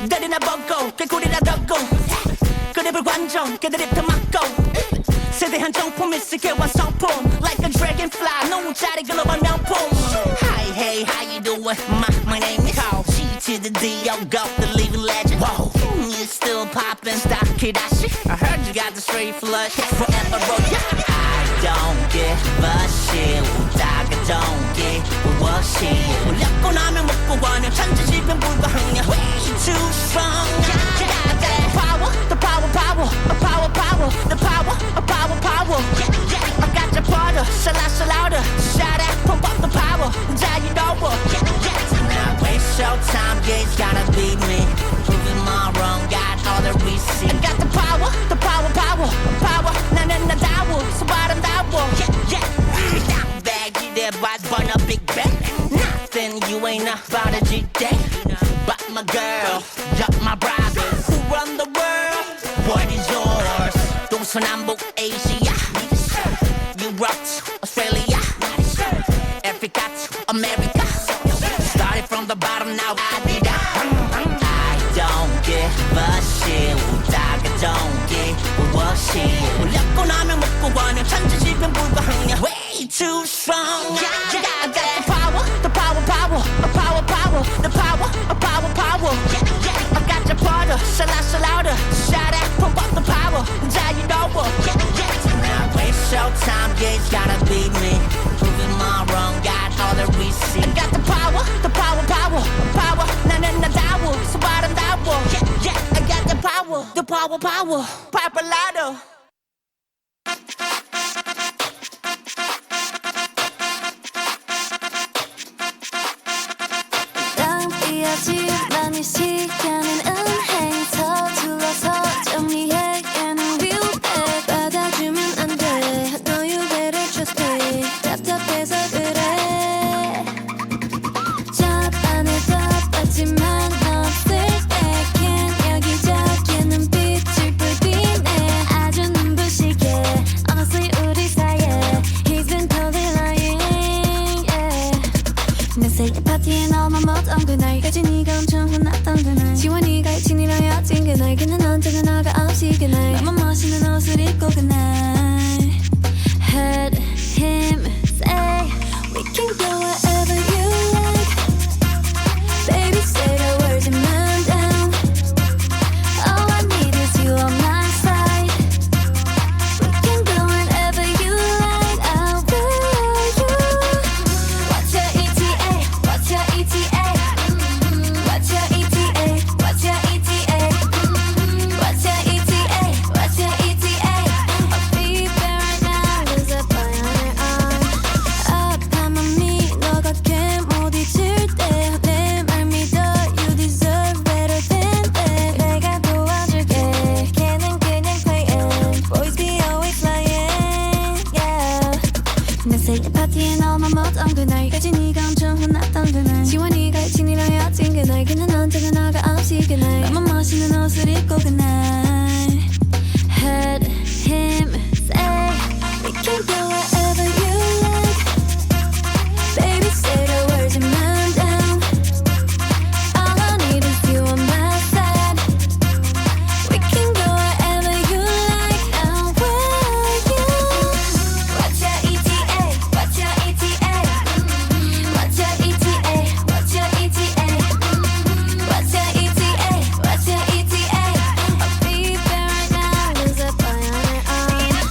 때리나 벗고, 개구리나 덮고. 그립을 관종, 걔들이 더 막고. 세대한 정품 일시계와 성품 Like a dragonfly 너무짜리 글로벌 명품. Hi, hey, how you doing? My name is G to the D, yo, go, the living legend. Whoa, you still poppin', stop Kidashi. I heard you got the straight flush, forever roll. I don't give a shit. 웃다가 don't give a shit. 울렸고 나면 먹고 가냐 천지지변 불가항냐. Way too strong. I got that power, the power, power, a power, power, the power, a power, power. I got your powder, so louder, shout out, pump up the power, yeah you know what. Now waste your time, yeah it's gotta be me. Proving my wrong, got all the receipts. I got the power, power. 나는 나다워, 수바람다워. Stop baggy, that boy burn a big bag. Nothing you ain't about a G-Day. But my girl, you're my brother. Who run the world? What is yours? 동서남북 Asia, Europe to Australia, Africa to America. Started from the bottom, now I did that. I don't give a shit. 웃다가 don't give a shit. 울렸고 나면 먹고 가냐 천지지변 불가항냐. Way too strong. I got the power, the power, a power, the power, a power, power. I got your powder, so louder, shout out, pump up the power, yeah you know what. Now waste your time, yeah it's gotta be me. Proving my wrong, got all the receipts. power, papalado. 낭비하지 많은 시간은 은행 서둘러서 정리해 얘는 위험해 받아주면 안돼 너 you better trust me 답답해서 그래 첫 안에도 봤지만 없을 때 캔 여기저기에 눈빛을 불빛내 아주 눈부시게 Honestly 우리 사이에 He's been totally lying yeah. 내 생일 파티에 너만 못한 그날까지 네가 엄청 혼났던 그날 지원이가 일진이랑 헤어진 그날 그는 언제나 너가 없이 그날 너만 멋있는 옷을 입고 그날 Heard him say We can go wherever you like Baby say the words and man down All I need is you on my side We can go wherever you like I'll be you What's your ETA? What's your ETA? What's your ETA? What's your ETA? What's your ETA? What's your ETA? I'll be there right now There's a boy on her arm 아파 맘이 너가 꽤못 잊을 때 내 말 믿어 You deserve better than that 내가 도와줄게 걔는 그냥 playing Boys be always lying yeah. 내 생일 파티에 너만 못한 그날까지 네가 엄청 혼났던 그날 지원이가 일진이랑 헤어진 그날 그는 언제나 너가 없이 그날 너만 멋있는 옷을 입고 그날 Heard him say We can go wherever you like Baby say the words and man down All I need is you on my side We can go wherever you like I'll wear you What's your ETA? What's your ETA? What's your ETA? What's your ETA? What's your ETA? What's your ETA? I'll be there right now There's a boy on her arm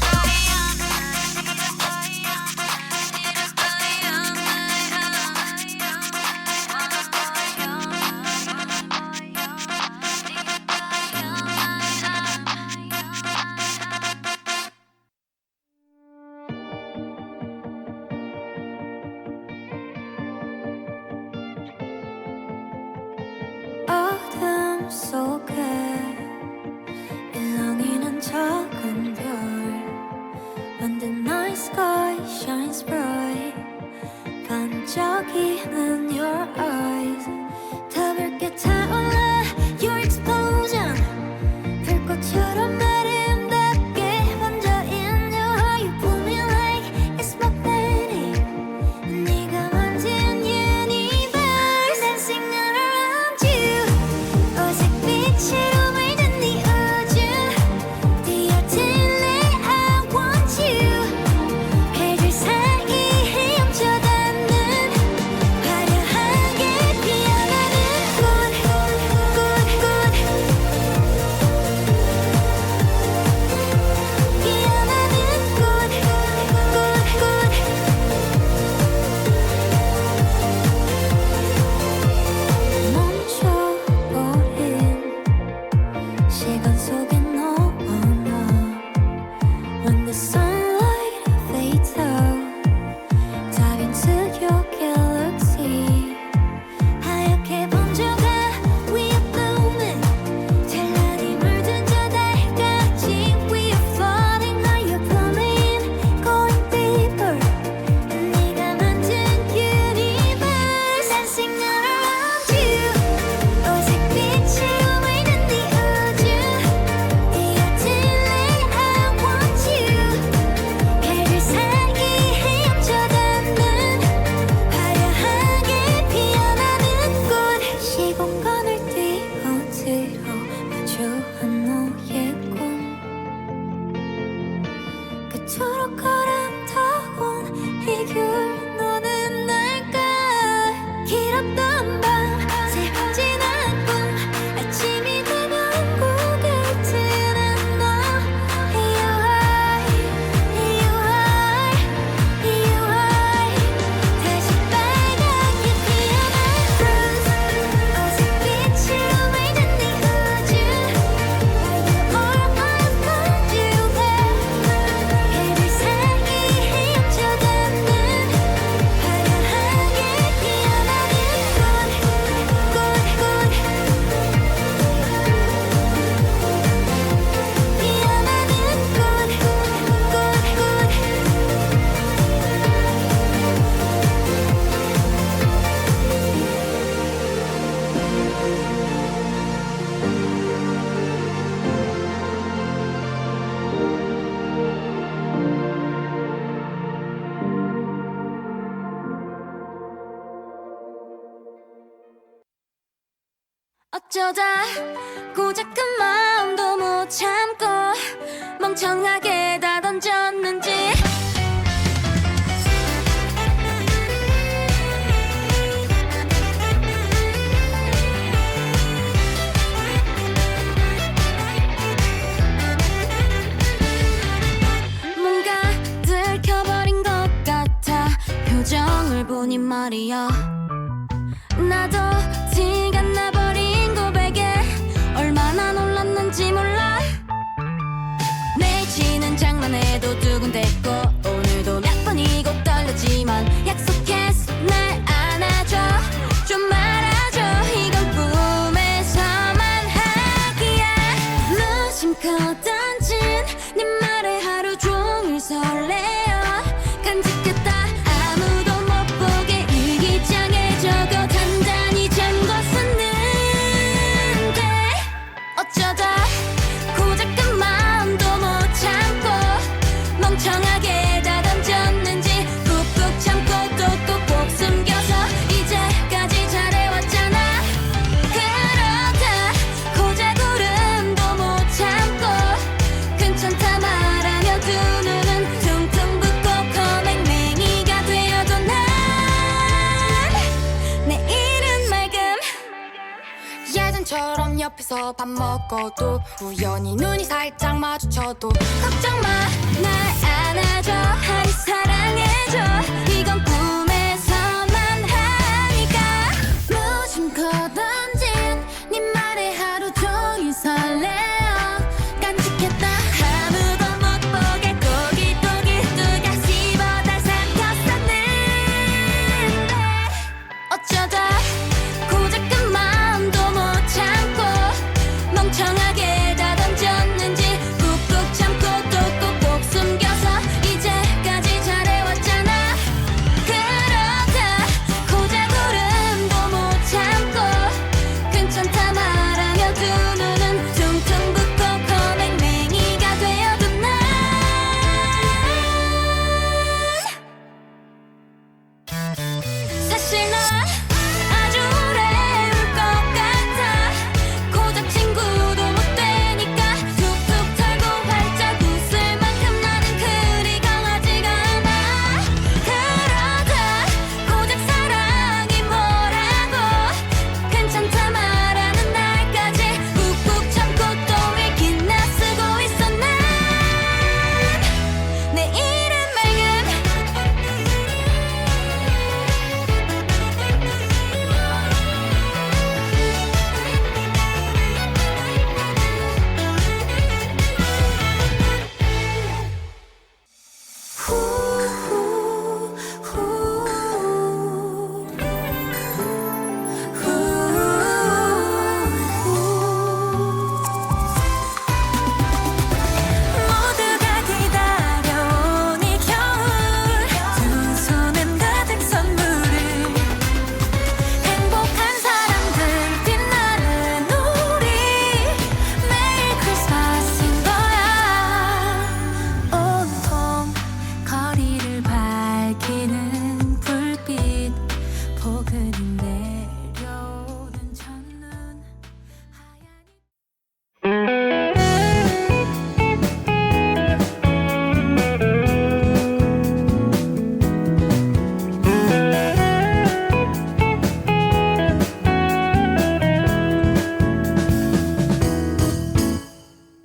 어쩌다 고작 그 마음도 못 참고 멍청하게 다 던졌는지 뭔가 들켜버린 것 같아 표정을 보니 말이야 나도 티가 나버린 고백에 얼마나 놀랐는지 몰라 매일 치는 장난에도 두근댔고 오늘도 몇 번이고 떨렸지만 약속했어 날 안아줘 좀 말아줘 이건 꿈에서만 하기야 무심코 던진 네 말에 하루 종일 설레어 간직했다 아무도 못 보게 일기장에 적어 단단히 잠궜었는데 어쩌다 고작 그 마음도 못 참고 멍청하게 다 던졌는지 꾹꾹 참고 또 꾹꾹 숨겨서 이제까지 잘해왔잖아 그러다 고작 울음도 못 참고 괜찮다 말하며 두 눈은 퉁퉁 붓고 거맹맹이가 되어도 난 내일은 맑음 예전처럼 옆에서 밥 먹어도 우연히 눈이 살짝 마주쳐도 걱정 마 날 안아줘 하루 사랑해줘 이건 꿈에서만 하니까 무심코 던진 네 말에 하루 종일 설레어 간직했다 아무도 못 보게 고깃고깃 누가 씹어다 삼켰었는데 어쩌다 고작 그 마음도 못 참고 멍청하게 다 던졌는지 꾹꾹 참고 또 꾹꾹 숨겨서 이제까지 잘해왔잖아 그러다 고작 울음도 못 참고 괜찮다 말하며 두 눈은 퉁퉁 붓고 거맹맹이가 되어도 난 사실 난 아주 오래 울 것 같아 고작 친구도 못 되니까 툭툭 털고 활짝 웃을 만큼 나는 그리 강하지가 않아 그러다 고작 사랑이 뭐라고 괜찮다 말하는 날까지 꾹꾹 참고 또 일기나 쓰고 있어 난 내일은 맑음 모두가 기다려온 이 겨울 두 손엔 가득 선물을 행복한 사람들 빛나는 우리 매일 크리스마스인 거야 온통 거리를 밝히는 불빛 포근히 내려오는 첫눈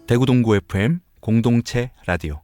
대구 동구 FM 공동체 라디오